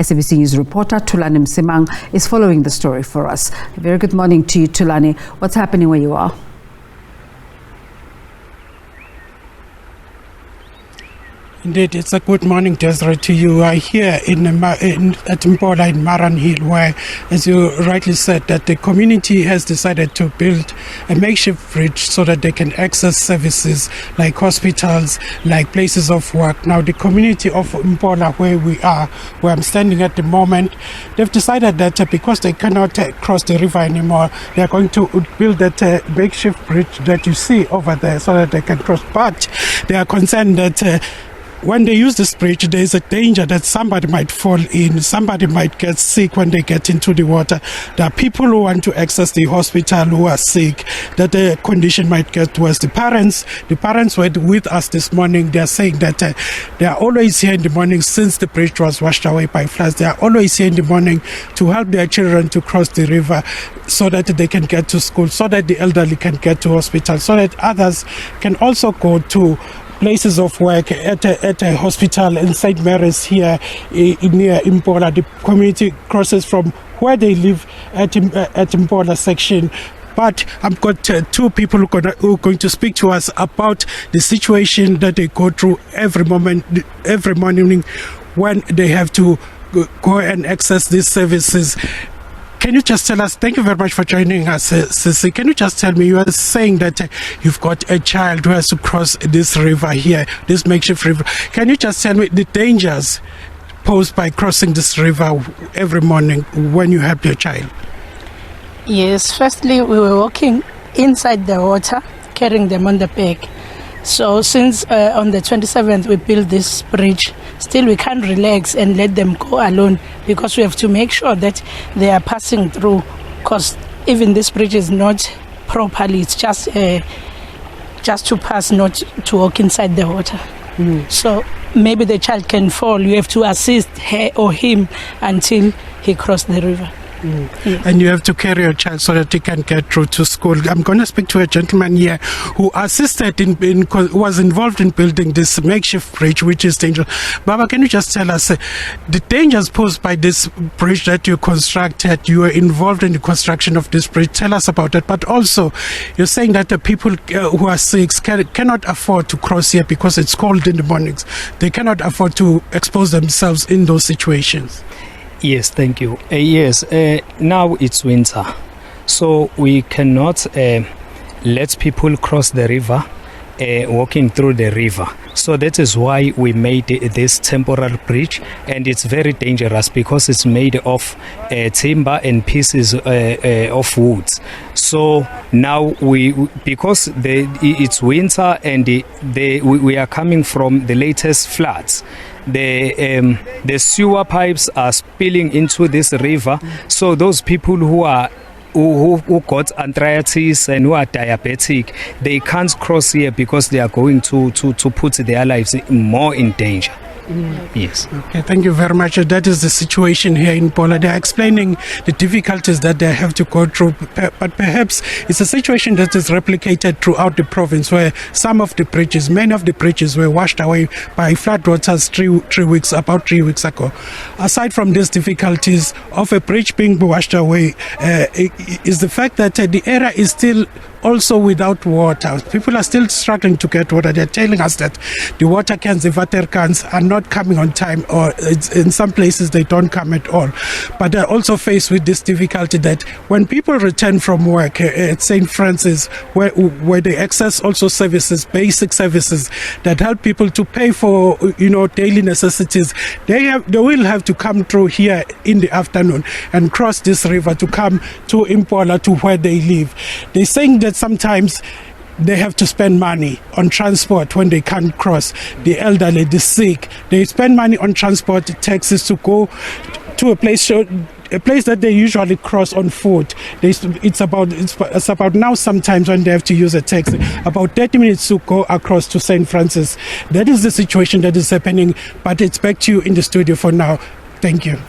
SABC News reporter Thulani Msimang is following the story for us. A very good morning to you, Thulani. What's happening where you are? Indeed, it's a good morning, Desiree, to you. I here at Empola in Marrianhill, where, as you rightly said, that the community has decided to build a makeshift bridge so that they can access services like hospitals, like places of work. Now, the community of Empola, where I'm standing at the moment, they've decided that because they cannot cross the river anymore, they are going to build that makeshift bridge that you see over there so that they can cross. But they are concerned that when they use this bridge, there is a danger that somebody might fall in, somebody might get sick when they get into the water. There are people who want to access the hospital who are sick, that the condition might get worse. The parents were with us this morning. They are saying that they are always here in the morning since the bridge was washed away by floods. They are always here in the morning to help their children to cross the river so that they can get to school, so that the elderly can get to hospital, so that others can also go to places of work at a hospital in St. Mary's here near Empola. The community crosses from where they live at Empola section. But I've got two people who are going to speak to us about the situation that they go through every morning when they have to go and access these services. Can you just tell us, thank you very much for joining us, Sisi. Can you just tell me, you are saying that you've got a child who has to cross this river here, this makeshift river. Can you just tell me the dangers posed by crossing this river every morning when you help your child? Yes, firstly, we were walking inside the water, carrying them on the back. So since on the 27th we built this bridge, still we can't relax and let them go alone because we have to make sure that they are passing through, because even this bridge is not properly, it's just to pass, not to walk inside the water. So maybe the child can fall. You have to assist her or him until he crossed the river. Yes. And you have to carry your child so that he can get through to school. I'm going to speak to a gentleman here who assisted was involved in building this makeshift bridge, which is dangerous. Baba, can you just tell us the dangers posed by this bridge that you constructed? You were involved in the construction of this bridge. Tell us about that. But also, you're saying that the people who are sick cannot afford to cross here because it's cold in the mornings. They cannot afford to expose themselves in those situations. Yes, thank you. Now it's winter, so we cannot let people cross the river, walking through the river. So that is why we made this temporary bridge, and it's very dangerous because it's made of timber and pieces of woods. So now because it's winter and we are coming from the latest floods. The sewer pipes are spilling into this river, so those people who got arthritis and who are diabetic, they can't cross here because they are going to put their lives more in danger. Yes. Okay, thank you very much. That is the situation here in Empola. They are explaining the difficulties that they have to go through, but perhaps it's a situation that is replicated throughout the province, where many of the bridges were washed away by floodwaters about 3 weeks ago. Aside from these difficulties of a bridge being washed away, is the fact that the area is still also without water. People are still struggling to get water. They're telling us that the water cans, the water cans, are not coming on time, or in some places they don't come at all. But they're also faced with this difficulty that when people return from work at St. Francis, where they access also services, basic services that help people to pay for daily necessities, they will have to come through here in the afternoon and cross this river to come to Empola, to where they live. They're saying that sometimes they have to spend money on transport when they can't cross. The elderly, the sick, they spend money on transport taxis to go to a place that they usually cross on foot. It's about now sometimes when they have to use a taxi, about 30 minutes to go across to St. Francis. That is the situation that is happening, but it's back to you in the studio for now. Thank you.